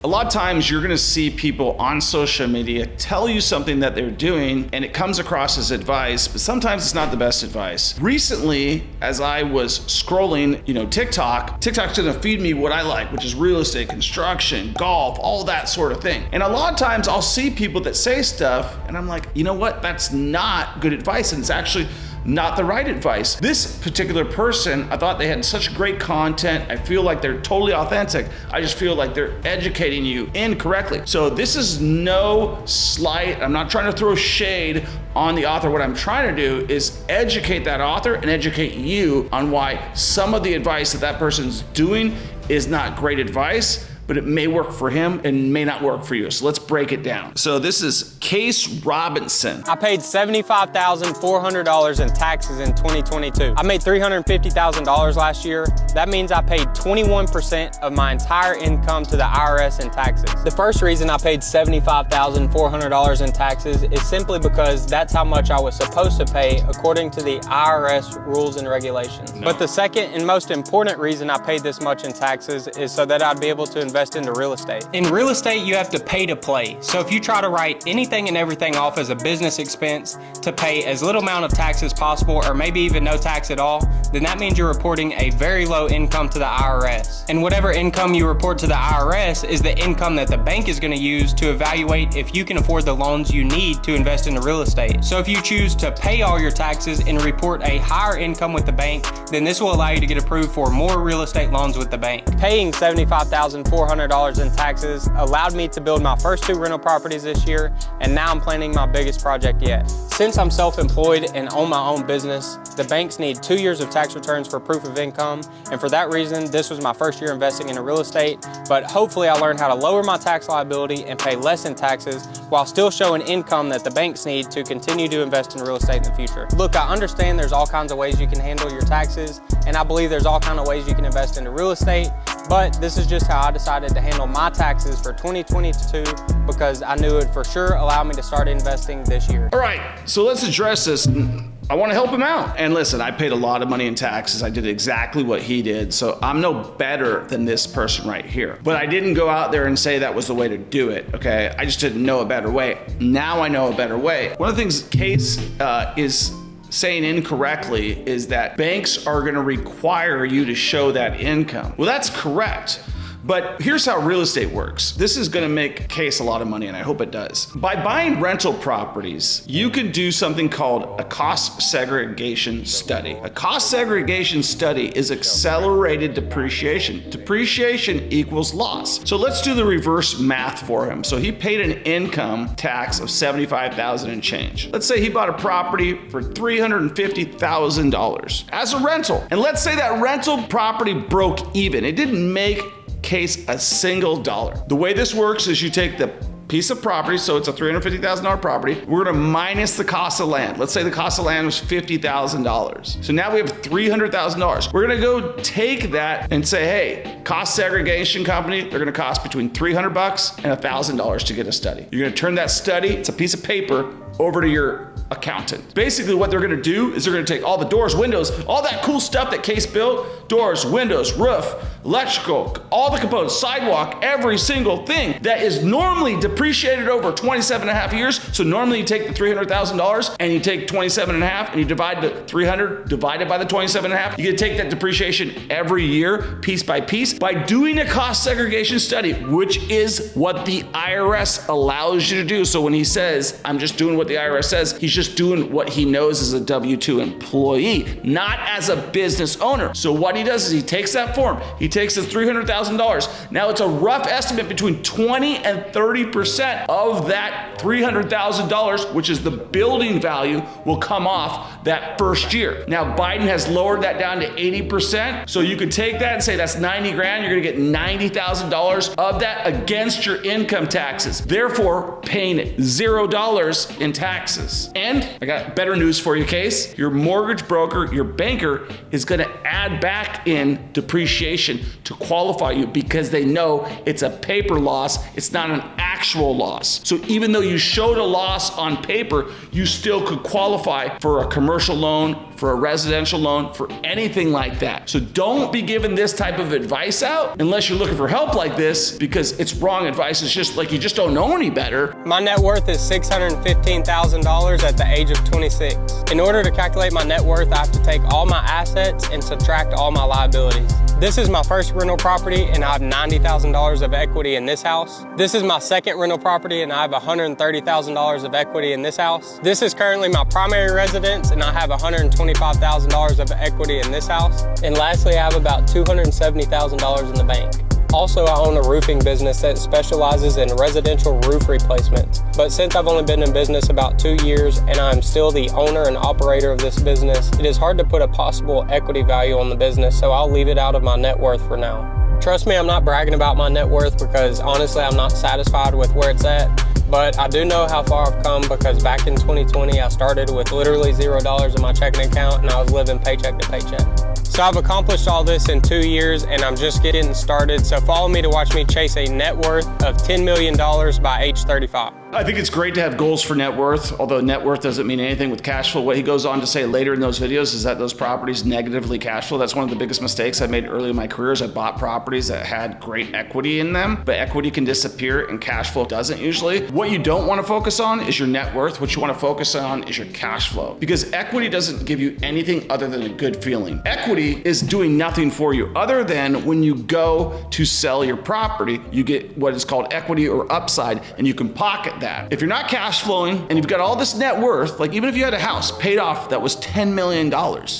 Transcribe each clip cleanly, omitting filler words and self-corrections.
A lot of times you're gonna see people on social media tell you something that they're doing and it comes across as advice, but sometimes it's not the best advice. Recently, as I was scrolling, TikTok's gonna feed me what I like, which is real estate, construction, golf, all that sort of thing. And a lot of times I'll see people that say stuff and I'm like, you know what? That's not good advice, and it's actually not the right advice. This particular person, I thought they had such great content. I feel like they're totally authentic. I just feel like they're educating you incorrectly. So this is no slight. I'm not trying to throw shade on the author. What I'm trying to do is educate that author and educate you on why some of the advice that person's doing is not great advice, but it may work for him and may not work for you. So let's break it down. So this is Case Robinson. I paid $75,400 in taxes in 2022. I made $350,000 last year. That means I paid 21% of my entire income to the IRS in taxes. The first reason I paid $75,400 in taxes is simply because that's how much I was supposed to pay according to the IRS rules and regulations. But the second and most important reason I paid this much in taxes is so that I'd be able to invest into real estate. In real estate, you have to pay to play. So if you try to write anything and everything off as a business expense to pay as little amount of tax as possible, or maybe even no tax at all, then that means you're reporting a very low income to the IRS. And whatever income you report to the IRS is the income that the bank is going to use to evaluate if you can afford the loans you need to invest into real estate. So if you choose to pay all your taxes and report a higher income with the bank, then this will allow you to get approved for more real estate loans with the bank. Paying $75,400 in taxes allowed me to build my first 2 rental properties this year, and now I'm planning my biggest project yet. Since I'm self-employed and own my own business, the banks need 2 years of tax returns for proof of income, and for that reason, this was my first year investing in real estate, but hopefully I learned how to lower my tax liability and pay less in taxes while still showing income that the banks need to continue to invest in real estate in the future. Look, I understand there's all kinds of ways you can handle your taxes, and I believe there's all kinds of ways you can invest into real estate, but this is just how I decided to handle my taxes for 2022 because I knew it for sure allowed me to start investing this year. All right, so let's address this. I want to help him out. And listen, I paid a lot of money in taxes. I did exactly what he did. So I'm no better than this person right here. But I didn't go out there and say that was the way to do it, okay? I just didn't know a better way. Now I know a better way. One of the things Case is saying incorrectly is that banks are gonna require you to show that income. Well, that's correct. But here's how real estate works. This is gonna make Case a lot of money, and I hope it does. By buying rental properties, you can do something called a cost segregation study. A cost segregation study is accelerated depreciation. Depreciation equals loss. So let's do the reverse math for him. So he paid an income tax of $75,000 and change. Let's say he bought a property for $350,000 as a rental. And let's say that rental property broke even. It didn't make Case a single dollar. The way this works is you take the piece of property, so it's a $350,000 property, we're gonna minus the cost of land. Let's say the cost of land was $50,000. So now we have $300,000. We're gonna go take that and say, hey, cost segregation company, they're gonna cost between $300 and $1,000 to get a study. You're gonna turn that study, it's a piece of paper, over to your accountant. Basically what they're gonna do is they're gonna take all the doors, windows, all that cool stuff that Case built, doors, windows, roof, electrical, all the components, sidewalk, every single thing that is normally depreciated over 27 and a half years. So normally you take the $300,000 and you take 27 and a half and you divide the 300 divided by the 27 and a half. You can take that depreciation every year, piece by piece, by doing a cost segregation study, which is what the IRS allows you to do. So when he says, I'm just doing what the IRS says, he's just doing what he knows as a W-2 employee, not as a business owner. So what he does is he takes that form, he takes the $300,000. Now it's a rough estimate between 20 and 30% of that $300,000, which is the building value, will come off that first year. Now Biden has lowered that down to 80%. So you could take that and say that's 90 grand, you're gonna get $90,000 of that against your income taxes. Therefore, paying $0 in taxes. And I got better news for you, Case. Your mortgage broker, your banker, is gonna add back in depreciation depreciation to qualify you because they know it's a paper loss, it's not an actual loss. So even though you showed a loss on paper, you still could qualify for a commercial loan, for a residential loan, for anything like that. So don't be giving this type of advice out unless you're looking for help like this, because it's wrong advice. It's just like you just don't know any better. My net worth is $615,000 at the age of 26. In order to calculate my net worth, I have to take all my assets and subtract all my liabilities. This is my first rental property and I have $90,000 of equity in this house. This is my second rental property and I have $130,000 of equity in this house. This is currently my primary residence and I have $125,000 of equity in this house. And lastly, I have about $270,000 in the bank. Also, I own a roofing business that specializes in residential roof replacements. But since I've only been in business about 2 years and I'm still the owner and operator of this business, it is hard to put a possible equity value on the business, so I'll leave it out of my net worth for now. Trust me, I'm not bragging about my net worth because honestly, I'm not satisfied with where it's at. But I do know how far I've come because back in 2020, I started with literally $0 in my checking account and I was living paycheck to paycheck. So I've accomplished all this in 2 years and I'm just getting started. So follow me to watch me chase a net worth of $10 million by age 35. I think it's great to have goals for net worth, although net worth doesn't mean anything with cash flow. What he goes on to say later in those videos is that those properties negatively cash flow. That's one of the biggest mistakes I made early in my career is I bought properties that had great equity in them, but equity can disappear and cash flow doesn't usually. What you don't want to focus on is your net worth. What you want to focus on is your cash flow, because equity doesn't give you anything other than a good feeling. Equity is doing nothing for you other than when you go to sell your property, you get what is called equity or upside and you can pocket that. If you're not cash flowing and you've got all this net worth, like even if you had a house paid off that was $10 million,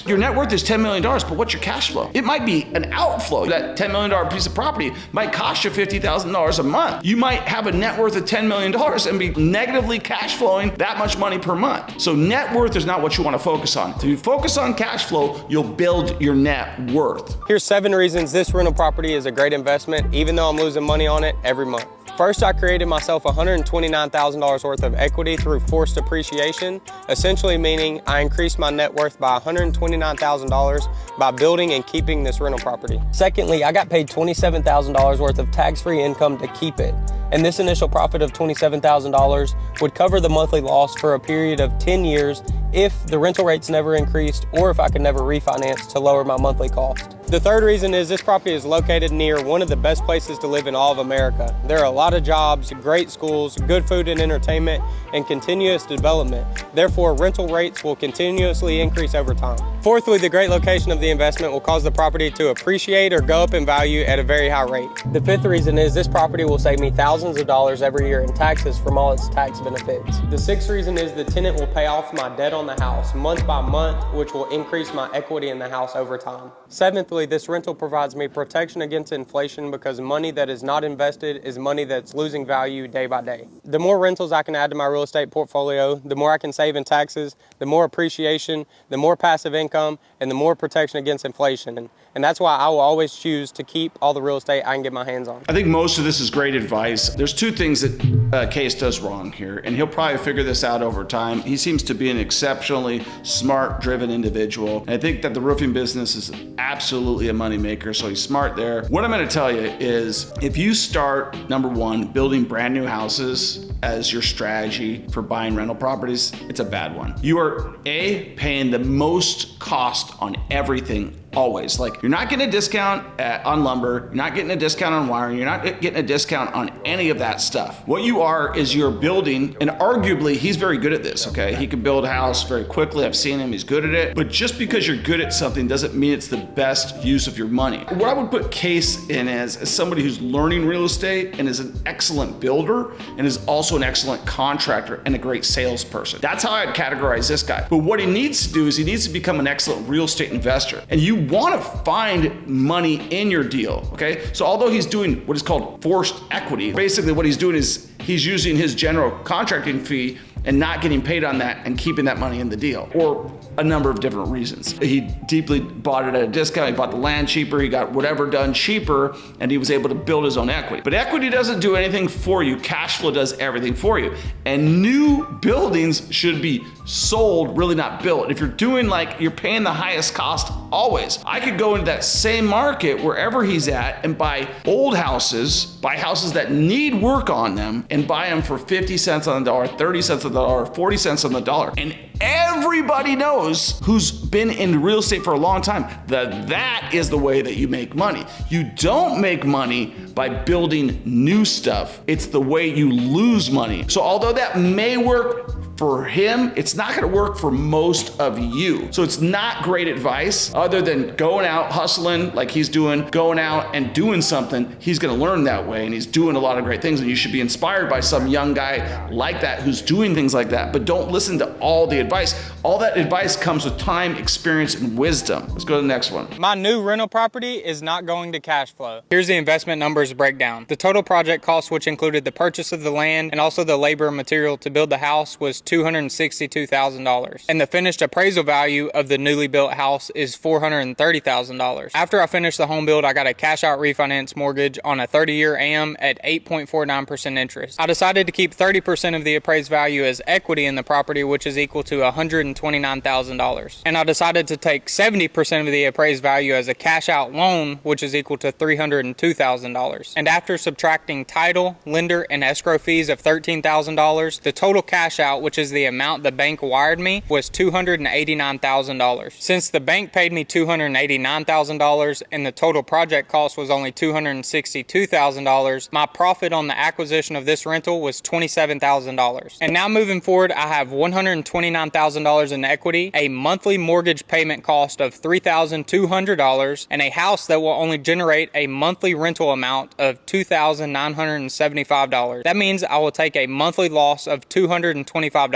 your net worth is $10 million, but what's your cash flow? It might be an outflow. That $10 million piece of property might cost you $50,000 a month. You might have a net worth of $10 million and be negatively cash flowing that much money per month. So net worth is not what you want to focus on. If you focus on cash flow, you'll build your net worth. Here's 7 reasons this rental property is a great investment, even though I'm losing money on it every month. First, I created myself $129,000 worth of equity through forced depreciation, essentially meaning I increased my net worth by $129,000 by building and keeping this rental property. Secondly, I got paid $27,000 worth of tax-free income to keep it. And this initial profit of $27,000 would cover the monthly loss for a period of 10 years if the rental rates never increased or if I could never refinance to lower my monthly cost. The third reason is this property is located near one of the best places to live in all of America. There are a lot of jobs, great schools, good food and entertainment, and continuous development. Therefore, rental rates will continuously increase over time. Fourthly, the great location of the investment will cause the property to appreciate or go up in value at a very high rate. The fifth reason is this property will save me thousands of dollars every year in taxes from all its tax benefits. The sixth reason is the tenant will pay off my debt on the house month by month, which will increase my equity in the house over time. Seventhly, this rental provides me protection against inflation because money that is not invested is money that's losing value day by day. The more rentals I can add to my real estate portfolio, the more I can save in taxes, the more appreciation, the more passive income, and the more protection against inflation. And that's why I will always choose to keep all the real estate I can get my hands on. I think most of this is great advice. There's 2 things that Case does wrong here, and he'll probably figure this out over time. He seems to be an exceptionally smart, driven individual. And I think that the roofing business is absolutely a moneymaker, so he's smart there. What I'm gonna tell you is if you start, number 1, building brand new houses as your strategy for buying rental properties, it's a bad one. You are paying the most cost on everything always. Like, you're not getting a discount on lumber, you're not getting a discount on wiring, you're not getting a discount on any of that stuff. What you are is you're building, and arguably he's very good at this, okay? He can build a house very quickly. I've seen him, he's good at it. But just because you're good at something doesn't mean it's the best use of your money. What I would put Case in as somebody who's learning real estate and is an excellent builder and is also an excellent contractor and a great salesperson. That's how I'd categorize this guy. But what he needs to do is he needs to become an excellent real estate investor. And you want to find money in your deal, okay? So although he's doing what is called forced equity, basically what he's doing is he's using his general contracting fee and not getting paid on that and keeping that money in the deal, or a number of different reasons. He deeply bought it at a discount, he bought the land cheaper, he got whatever done cheaper, and he was able to build his own equity. But equity doesn't do anything for you, cash flow does everything for you. And new buildings should be sold, really not built. If you're doing like, you're paying the highest cost always. I could go into that same market wherever he's at and buy old houses, buy houses that need work on them, and buy them for 50 cents on the dollar, 30 cents on the dollar, 40 cents on the dollar. And everybody knows who's been in real estate for a long time that is the way that you make money. You don't make money by building new stuff. It's the way you lose money. So although that may work for him, it's not gonna work for most of you. So it's not great advice other than going out, hustling like he's doing, going out and doing something. He's gonna learn that way, and he's doing a lot of great things, and you should be inspired by some young guy like that who's doing things like that. But don't listen to all the advice. All that advice comes with time, experience, and wisdom. Let's go to the next one. My new rental property is not going to cash flow. Here's the investment numbers breakdown. The total project cost, which included the purchase of the land and also the labor and material to build the house, was $262,000. And the finished appraisal value of the newly built house is $430,000. After I finished the home build, I got a cash out refinance mortgage on a 30-year AM at 8.49% interest. I decided to keep 30% of the appraised value as equity in the property, which is equal to $129,000. And I decided to take 70% of the appraised value as a cash out loan, which is equal to $302,000. And after subtracting title, lender, and escrow fees of $13,000, the total cash out, which is the amount the bank wired me, was $289,000. Since the bank paid me $289,000 and the total project cost was only $262,000, my profit on the acquisition of this rental was $27,000. And now moving forward, I have $129,000 in equity, a monthly mortgage payment cost of $3,200, and a house that will only generate a monthly rental amount of $2,975. That means I will take a monthly loss of $225.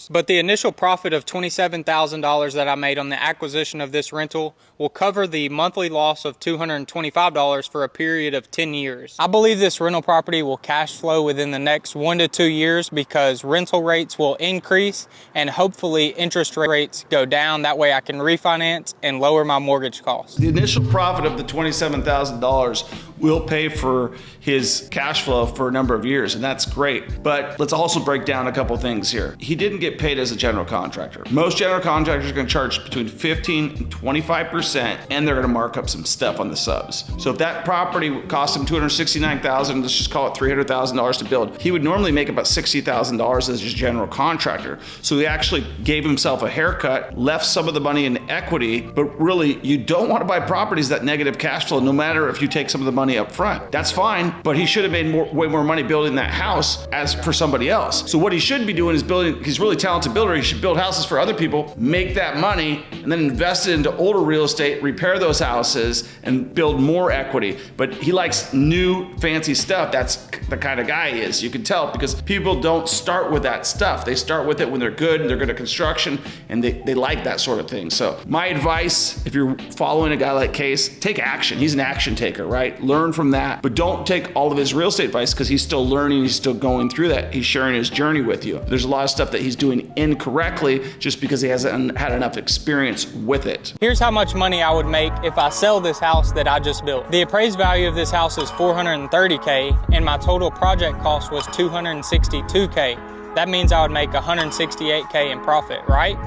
But the initial profit of $27,000 that I made on the acquisition of this rental will cover the monthly loss of $225 for a period of 10 years. I believe this rental property will cash flow within the next 1 to 2 years because rental rates will increase and hopefully interest rates go down. That way I can refinance and lower my mortgage costs. The initial profit of the $27,000 will pay for his cash flow for a number of years, and that's great. But let's also break down a couple things here. He didn't get paid as a general contractor. Most general contractors are gonna charge between 15 and 25%, and they're gonna mark up some stuff on the subs. So if that property cost him $269,000, let's just call it $300,000 to build, he would normally make about $60,000 as his general contractor. So he actually gave himself a haircut, left some of the money in equity, but really you don't wanna buy properties that negative cash flow, no matter if you take some of the money up front. That's fine, but he should have made way more money building that house as for somebody else. So what he should be doing is building, he's a really talented builder, he should build houses for other people, make that money, and then invest it into older real estate, repair those houses, and build more equity. But he likes new, fancy stuff. That's the kind of guy he is. You can tell because people don't start with that stuff. They start with it when they're good and they're good at construction, and they like that sort of thing. So my advice, if you're following a guy like Case, take action. He's an action taker, right? Learn from that, but don't take all of his real estate advice because he's still learning, he's still going through that. He's sharing his journey with you. There's a lot of stuff that he's doing incorrectly just because he hasn't had enough experience with it. Here's how much money I would make if I sell this house that I just built. The appraised value of this house is $430K, and my total project cost was $262K. That means I would make $168K in profit, right?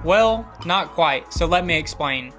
Well, not quite, so let me explain.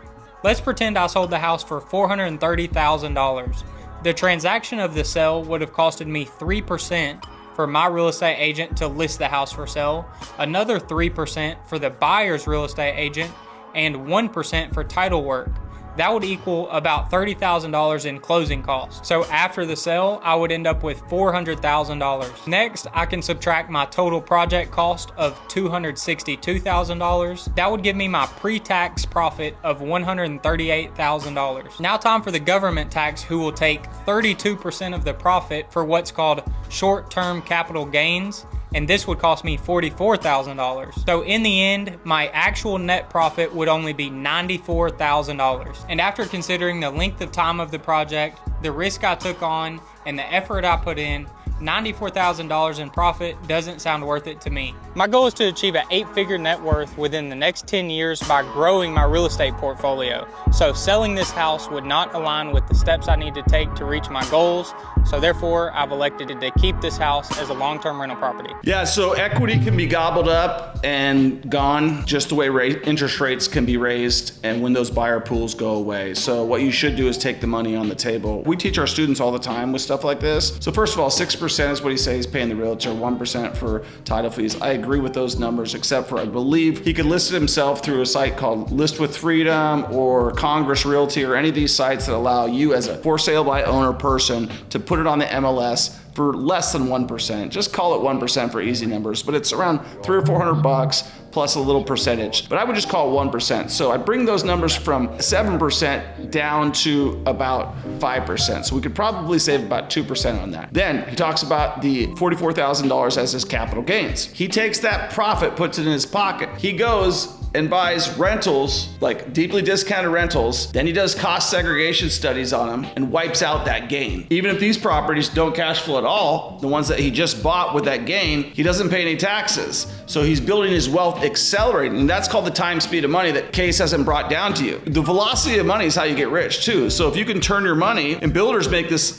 Let's pretend I sold the house for $430,000. The transaction of the sale would have costed me 3% for my real estate agent to list the house for sale, another 3% for the buyer's real estate agent, and 1% for title work. That would equal about $30,000 in closing costs. So after the sale, I would end up with $400,000. Next, I can subtract my total project cost of $262,000. That would give me my pre-tax profit of $138,000. Now time for the government tax, who will take 32% of the profit for what's called short-term capital gains, and this would cost me $44,000. So in the end, my actual net profit would only be $94,000. And after considering the length of time of the project, the risk I took on, and the effort I put in, $94,000 in profit doesn't sound worth it to me. My goal is to achieve an 8-figure net worth within the next 10 years by growing my real estate portfolio. So selling this house would not align with the steps I need to take to reach my goals. So therefore, I've elected to keep this house as a long-term rental property. Yeah, so equity can be gobbled up and gone just the way interest rates can be raised and when those buyer pools go away. So what you should do is take the money on the table. We teach our students all the time with stuff like this. So first of all, 6% is what he says he's paying the realtor, 1% for title fees. I agree with those numbers, except for I believe he could list it himself through a site called List with Freedom or Congress Realty or any of these sites that allow you as a for sale by owner person to put it on the MLS for less than 1%. Just call it 1% for easy numbers, but it's around $300 or $400 plus a little percentage. But I would just call it 1%. So I bring those numbers from 7% down to about 5%. So we could probably save about 2% on that. Then he talks about the $44,000 as his capital gains. He takes that profit, puts it in his pocket. He goes and buys rentals, like deeply discounted rentals. Then he does cost segregation studies on them and wipes out that gain. Even if these properties don't cash flow at all, the ones that he just bought with that gain, he doesn't pay any taxes. So he's building his wealth accelerating. And that's called the time speed of money that Case hasn't brought down to you. The velocity of money is how you get rich too. So if you can turn your money, and builders make this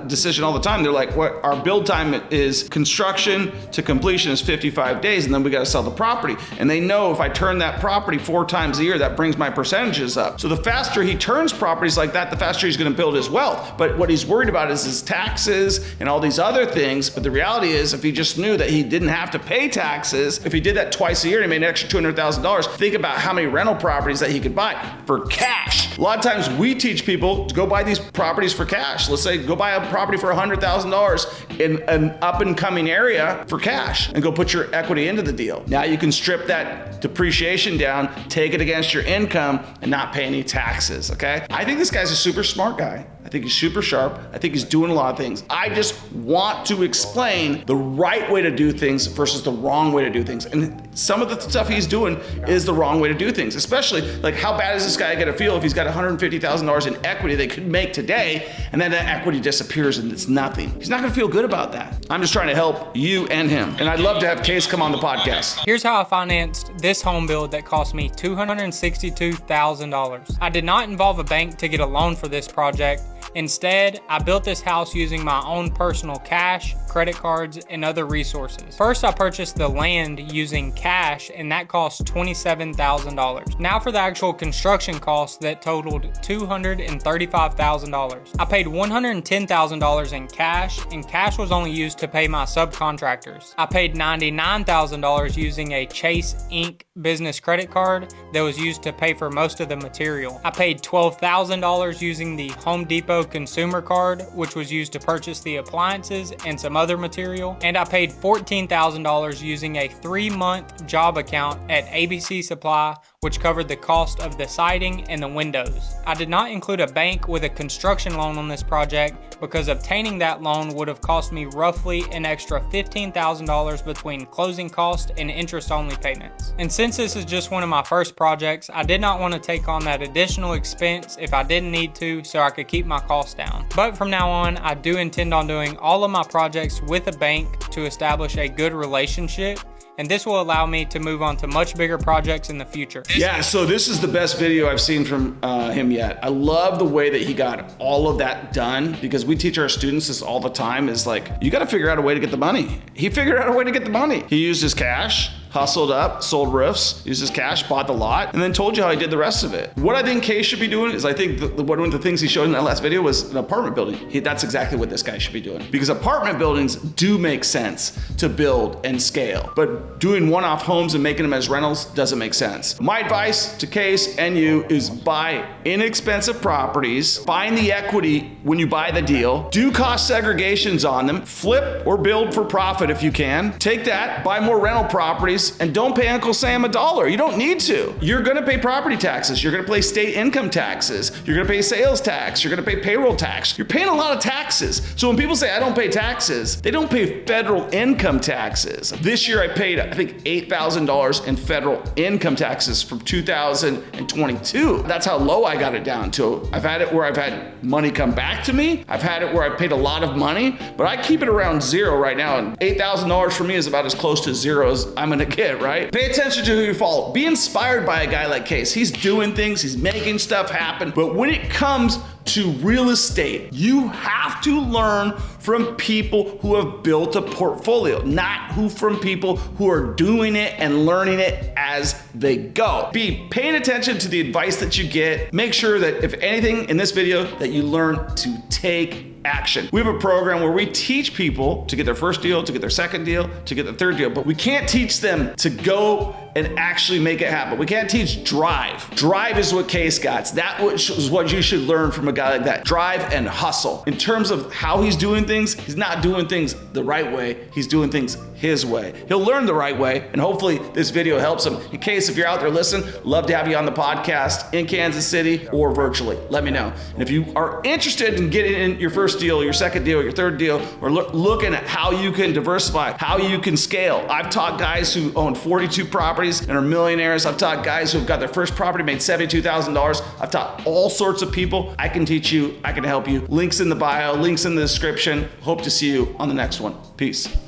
decision all the time. They're like, what our build time is construction to completion is 55 days, and then we got to sell the property. And they know if I turn that property 4 times a year, that brings my percentages up. So the faster he turns properties like that, the faster he's going to build his wealth. But what he's worried about is his taxes and all these other things. But the reality is, if he just knew that he didn't have to pay taxes, if he did that twice a year and he made an extra $200,000, think about how many rental properties that he could buy for cash. A lot of times we teach people to go buy these properties for cash. Let's say go buy a property for $100,000 in an up and coming area for cash and go put your equity into the deal. Now you can strip that depreciation down, take it against your income, and not pay any taxes, okay? I think this guy's a super smart guy. I think he's super sharp. I think he's doing a lot of things. I just want to explain the right way to do things versus the wrong way to do things. And some of the stuff he's doing is the wrong way to do things, especially like how bad is this guy gonna feel if he's got $150,000 in equity they could make today and then that equity disappears and it's nothing. He's not gonna feel good about that. I'm just trying to help you and him. And I'd love to have Case come on the podcast. Here's how I financed this home build that cost me $262,000. I did not involve a bank to get a loan for this project. Instead, I built this house using my own personal cash, credit cards, and other resources. First, I purchased the land using cash, and that cost $27,000. Now for the actual construction costs that totaled $235,000. I paid $110,000 in cash, and cash was only used to pay my subcontractors. I paid $99,000 using a Chase Inc. business credit card that was used to pay for most of the material. I paid $12,000 using the Home Depot consumer card, which was used to purchase the appliances and some other material. And I paid $14,000 using a 3-month job account at ABC Supply, which covered the cost of the siding and the windows. I did not include a bank with a construction loan on this project because obtaining that loan would have cost me roughly an extra $15,000 between closing costs and interest-only payments. And since this is just one of my first projects, I did not want to take on that additional expense if I didn't need to, so I could keep my costs down. But from now on, I do intend on doing all of my projects with a bank to establish a good relationship, and this will allow me to move on to much bigger projects in the future. Yeah, so this is the best video I've seen from him yet. I love the way that he got all of that done, because we teach our students this all the time, is like, you gotta figure out a way to get the money. He figured out a way to get the money. He used his cash, hustled up, sold roofs, used his cash, bought the lot, and then told you how he did the rest of it. What I think Case should be doing is, I think one of the things he showed in that last video was an apartment building. That's exactly what this guy should be doing, because apartment buildings do make sense to build and scale, but doing one-off homes and making them as rentals doesn't make sense. My advice to Case and you is buy inexpensive properties, find the equity when you buy the deal, do cost segregations on them, flip or build for profit if you can, take that, buy more rental properties, and don't pay Uncle Sam $1. You don't need to. You're gonna pay property taxes. You're gonna pay state income taxes. You're gonna pay sales tax. You're gonna pay payroll tax. You're paying a lot of taxes. So when people say, I don't pay taxes, they don't pay federal income taxes. This year I paid, I think, $8,000 in federal income taxes from 2022. That's how low I got it down to. I've had it where I've had money come back to me. I've had it where I've paid a lot of money, but I keep it around zero right now. And $8,000 for me is about as close to zero as I'm gonna get, right? Pay attention to who you follow. Be inspired by a guy like Case. He's doing things, he's making stuff happen, but when it comes to real estate, you have to learn from people who have built a portfolio, not from people who are doing it and learning it as they go. Be paying attention to the advice that you get. Make sure that if anything in this video that you learn to take action. We have a program where we teach people to get their first deal, to get their second deal, to get their third deal, but we can't teach them to go and actually make it happen. We can't teach drive. Drive is what Case got. That is what you should learn from a guy like that. Drive and hustle. In terms of how he's doing things, he's not doing things the right way. He's doing things his way. He'll learn the right way, and hopefully this video helps him. In case if you're out there listening, love to have you on the podcast in Kansas City or virtually. Let me know. And if you are interested in getting in your first deal, your second deal, your third deal, or looking at how you can diversify, how you can scale. I've taught guys who own 42 properties and are millionaires. I've taught guys who've got their first property, made $72,000. I've taught all sorts of people. I can teach you, I can help you. Links in the bio, links in the description. Hope to see you on the next one. Peace.